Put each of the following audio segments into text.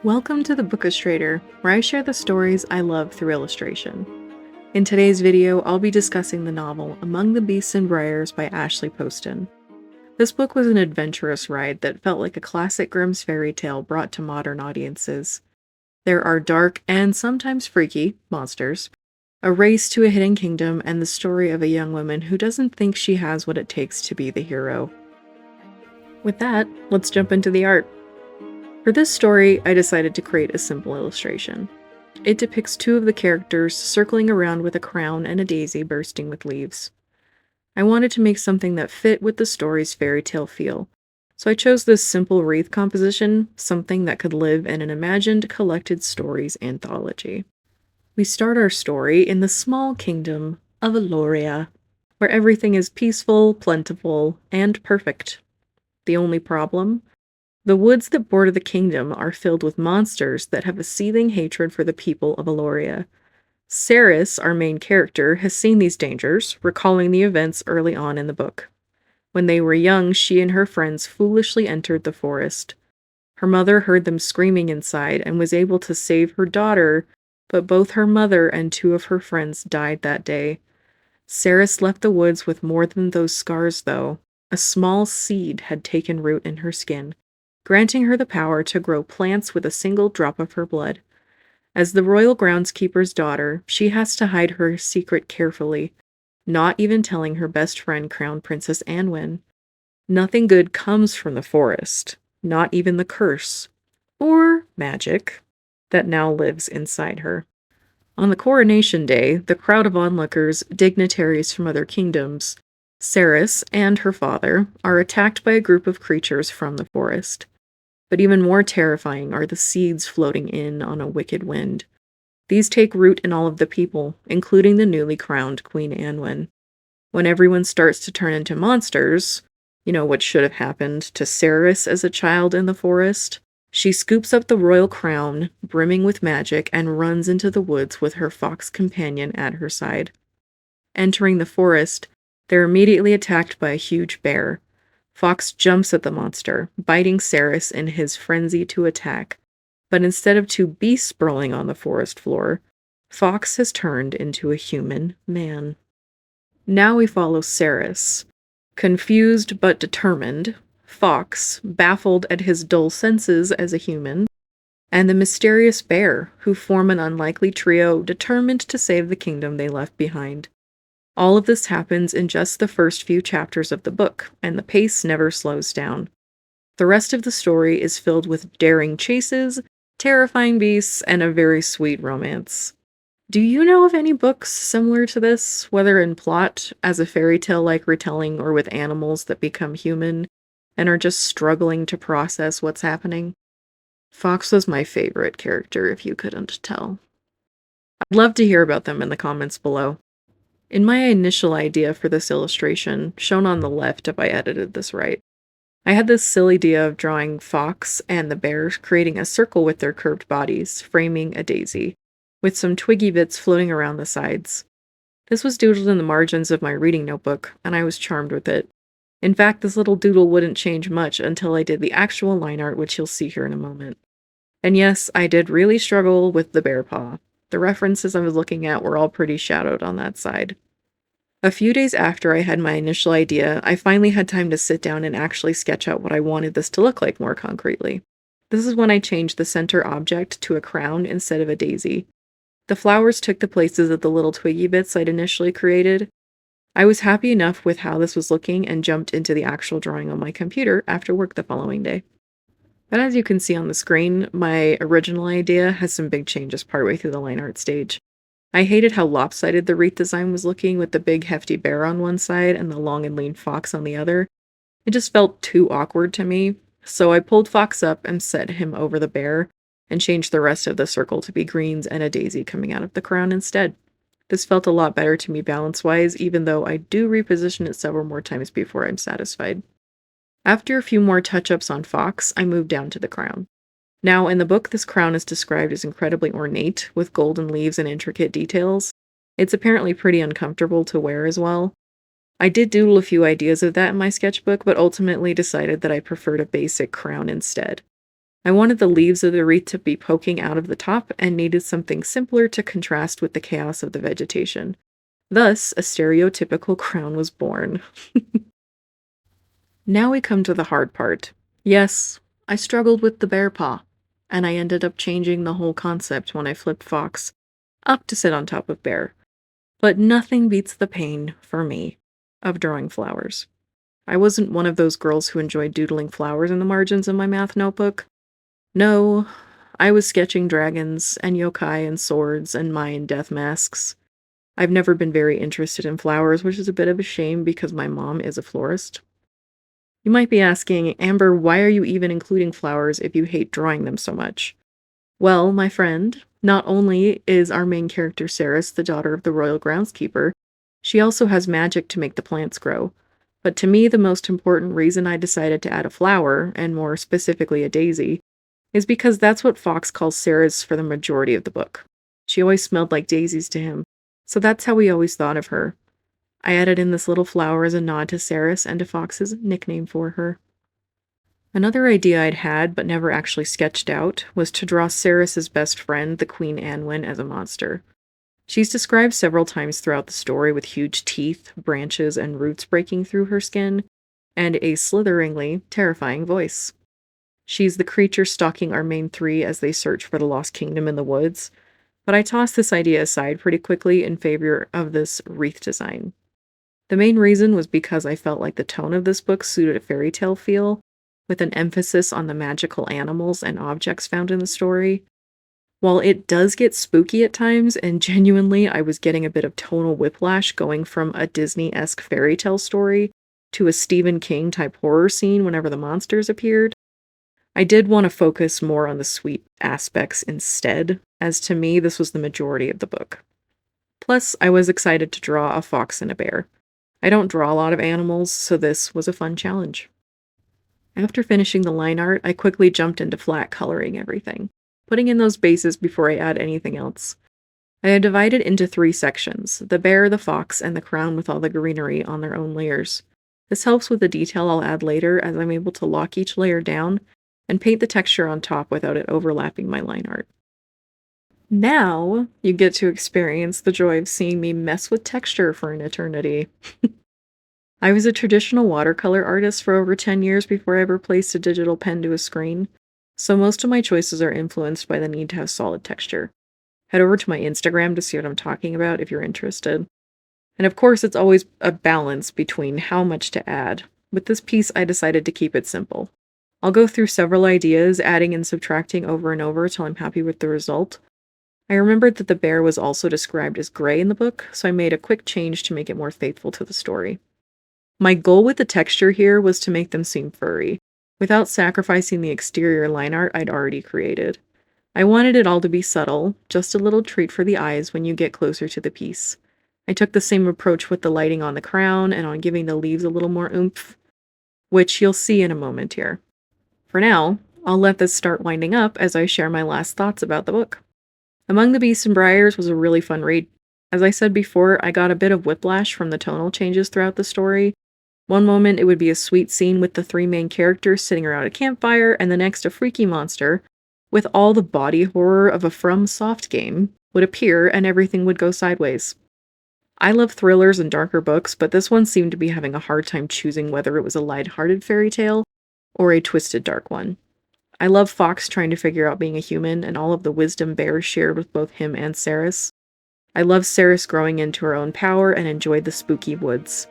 Welcome to the Bookistrator, where I share the stories I love through illustration. In today's video, I'll be discussing the novel Among the Beasts and Briars by Ashley Poston. This book was an adventurous ride that felt like a classic Grimm's fairy tale brought to modern audiences. There are dark and sometimes freaky monsters, a race to a hidden kingdom, and the story of a young woman who doesn't think she has what it takes to be the hero. With that, let's jump into the art. For this story, I decided to create a simple illustration. It depicts two of the characters circling around with a crown and a daisy bursting with leaves. I wanted to make something that fit with the story's fairy tale feel, so I chose this simple wreath composition, something that could live in an imagined collected stories anthology. We start our story in the small kingdom of Aloria, where everything is peaceful, plentiful, and perfect. The only problem? The woods that border the kingdom are filled with monsters that have a seething hatred for the people of Aloria. Cerys, our main character, has seen these dangers, recalling the events early on in the book. When they were young, she and her friends foolishly entered the forest. Her mother heard them screaming inside and was able to save her daughter, but both her mother and two of her friends died that day. Cerys left the woods with more than those scars, though. A small seed had taken root in her skin, granting her the power to grow plants with a single drop of her blood. As the royal groundskeeper's daughter, she has to hide her secret carefully, not even telling her best friend, Crown Princess Anwen. Nothing good comes from the forest, not even the curse, or magic, that now lives inside her. On the coronation day, the crowd of onlookers, dignitaries from other kingdoms, Cerys and her father, are attacked by a group of creatures from the forest. But even more terrifying are the seeds floating in on a wicked wind. These take root in all of the people, including the newly crowned Queen Anwen. When everyone starts to turn into monsters, what should have happened to Cerys as a child in the forest, she scoops up the royal crown, brimming with magic, and runs into the woods with her fox companion at her side. Entering the forest, they're immediately attacked by a huge bear. Fox jumps at the monster, biting Cerys in his frenzy to attack, but instead of two beasts sprawling on the forest floor, Fox has turned into a human man. Now we follow Cerys. Confused but determined, Fox, baffled at his dull senses as a human, and the mysterious bear, who form an unlikely trio determined to save the kingdom they left behind. All of this happens in just the first few chapters of the book, and the pace never slows down. The rest of the story is filled with daring chases, terrifying beasts, and a very sweet romance. Do you know of any books similar to this, whether in plot, as a fairy tale-like retelling, or with animals that become human, and are just struggling to process what's happening? Fox was my favorite character, if you couldn't tell. I'd love to hear about them in the comments below. In my initial idea for this illustration, shown on the left if I edited this right, I had this silly idea of drawing Fox and the bear creating a circle with their curved bodies, framing a daisy, with some twiggy bits floating around the sides. This was doodled in the margins of my reading notebook, and I was charmed with it. In fact, this little doodle wouldn't change much until I did the actual line art, which you'll see here in a moment. And yes, I did really struggle with the bear paw. The references I was looking at were all pretty shadowed on that side. A few days after I had my initial idea, I finally had time to sit down and actually sketch out what I wanted this to look like more concretely. This is when I changed the center object to a crown instead of a daisy. The flowers took the places of the little twiggy bits I'd initially created. I was happy enough with how this was looking and jumped into the actual drawing on my computer after work the following day. But as you can see on the screen, my original idea has some big changes partway through the line art stage. I hated how lopsided the wreath design was looking with the big hefty bear on one side and the long and lean fox on the other. It just felt too awkward to me, so I pulled Fox up and set him over the bear, and changed the rest of the circle to be greens and a daisy coming out of the crown instead. This felt a lot better to me balance-wise, even though I do reposition it several more times before I'm satisfied. After a few more touch-ups on Fox, I moved down to the crown. Now, in the book, this crown is described as incredibly ornate, with golden leaves and intricate details. It's apparently pretty uncomfortable to wear as well. I did doodle a few ideas of that in my sketchbook, but ultimately decided that I preferred a basic crown instead. I wanted the leaves of the wreath to be poking out of the top and needed something simpler to contrast with the chaos of the vegetation. Thus, a stereotypical crown was born. Now we come to the hard part. Yes, I struggled with the bear paw, and I ended up changing the whole concept when I flipped Fox up to sit on top of bear. But nothing beats the pain, for me, of drawing flowers. I wasn't one of those girls who enjoyed doodling flowers in the margins of my math notebook. No, I was sketching dragons and yokai and swords and Mayan death masks. I've never been very interested in flowers, which is a bit of a shame because my mom is a florist. You might be asking, Amber, why are you even including flowers if you hate drawing them so much? Well, my friend, not only is our main character Cerys the daughter of the royal groundskeeper, she also has magic to make the plants grow. But to me, the most important reason I decided to add a flower, and more specifically a daisy, is because that's what Fox calls Cerys for the majority of the book. She always smelled like daisies to him, so that's how we always thought of her. I added in this little flower as a nod to Cerys and to Fox's nickname for her. Another idea I'd had, but never actually sketched out, was to draw Cerys's best friend, the Queen Anwin, as a monster. She's described several times throughout the story with huge teeth, branches, and roots breaking through her skin, and a slitheringly terrifying voice. She's the creature stalking our main three as they search for the lost kingdom in the woods, but I tossed this idea aside pretty quickly in favor of this wreath design. The main reason was because I felt like the tone of this book suited a fairy tale feel, with an emphasis on the magical animals and objects found in the story. While it does get spooky at times, and genuinely I was getting a bit of tonal whiplash going from a Disney-esque fairy tale story to a Stephen King type horror scene whenever the monsters appeared, I did want to focus more on the sweet aspects instead, as to me this was the majority of the book. Plus, I was excited to draw a fox and a bear. I don't draw a lot of animals, so this was a fun challenge. After finishing the line art, I quickly jumped into flat coloring everything, putting in those bases before I add anything else. I had divided into 3 sections, the bear, the fox, and the crown with all the greenery on their own layers. This helps with the detail I'll add later, as I'm able to lock each layer down and paint the texture on top without it overlapping my line art. Now, you get to experience the joy of seeing me mess with texture for an eternity. I was a traditional watercolor artist for over 10 years before I ever placed a digital pen to a screen, so most of my choices are influenced by the need to have solid texture. Head over to my Instagram to see what I'm talking about if you're interested. And of course, it's always a balance between how much to add. With this piece, I decided to keep it simple. I'll go through several ideas, adding and subtracting over and over till I'm happy with the result. I remembered that the bear was also described as gray in the book, so I made a quick change to make it more faithful to the story. My goal with the texture here was to make them seem furry, without sacrificing the exterior line art I'd already created. I wanted it all to be subtle, just a little treat for the eyes when you get closer to the piece. I took the same approach with the lighting on the crown and on giving the leaves a little more oomph, which you'll see in a moment here. For now, I'll let this start winding up as I share my last thoughts about the book. Among the Beasts and Briars was a really fun read. As I said before, I got a bit of whiplash from the tonal changes throughout the story. One moment it would be a sweet scene with the 3 main characters sitting around a campfire, and the next a freaky monster, with all the body horror of a FromSoft game, would appear and everything would go sideways. I love thrillers and darker books, but this one seemed to be having a hard time choosing whether it was a lighthearted fairy tale or a twisted dark one. I love Fox trying to figure out being a human and all of the wisdom bear shared with both him and Cerys. I love Cerys growing into her own power and enjoyed the spooky woods.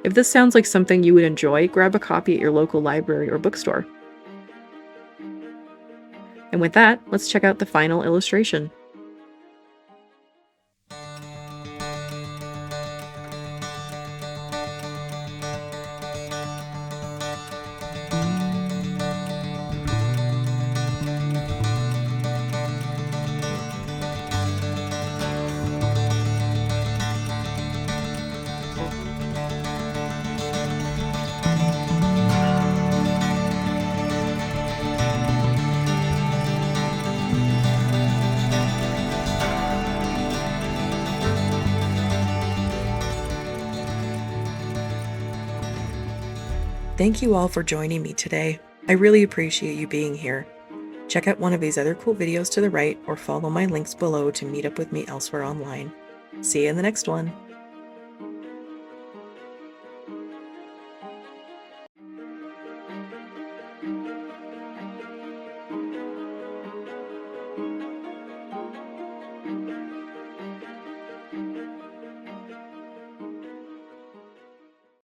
If this sounds like something you would enjoy, grab a copy at your local library or bookstore. And with that, let's check out the final illustration. Thank you all for joining me today. I really appreciate you being here. Check out one of these other cool videos to the right or follow my links below to meet up with me elsewhere online. See you in the next one!